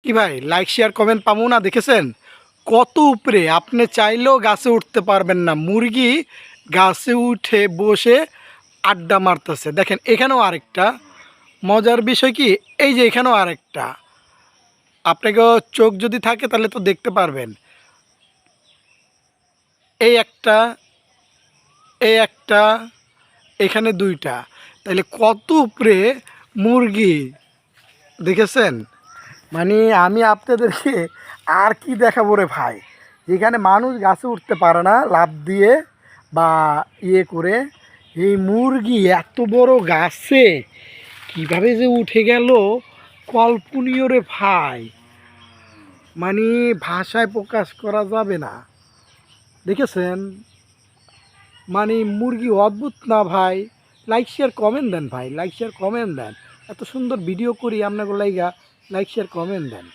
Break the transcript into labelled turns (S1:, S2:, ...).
S1: কি ভাই, like share comment পাবো না? দেখেছেন কত উপরে, আপনি চাইলেও গাছে উঠতে পারবেন না। মুরগি গাছে উঠে বসে আড্ডা মারতেছে। দেখেন এখানেও আরেকটা মজার বিষয় কি, এই যে এখানেও আরেকটা, আপনাকে চোখ যদি থাকে তাহলে তো দেখতে পারবেন। এই একটা, এই একটা, এখানে দুইটা, তাহলে কত উপরে মুরগি, দেখেছেন? মানে আমি আপনাদেরকে আর কি দেখাবো রে ভাই, এখানে মানুষ গাছে উঠতে পারে না লাফ দিয়ে বা ইয়ে করে, এই মুরগি এত বড় গাছে কিভাবে যে উঠে গেল কল্পনীয় রে ভাই, মানে ভাষায় প্রকাশ করা যাবে না। দেখেছেন, মানে মুরগি অদ্ভুত না ভাই? লাইক শেয়ার কমেন্ট দেন ভাই, লাইক শেয়ার কমেন্ট দেন। এত সুন্দর ভিডিও করি আপনাকে লাইক শেয়ার কমেন্ট দেন।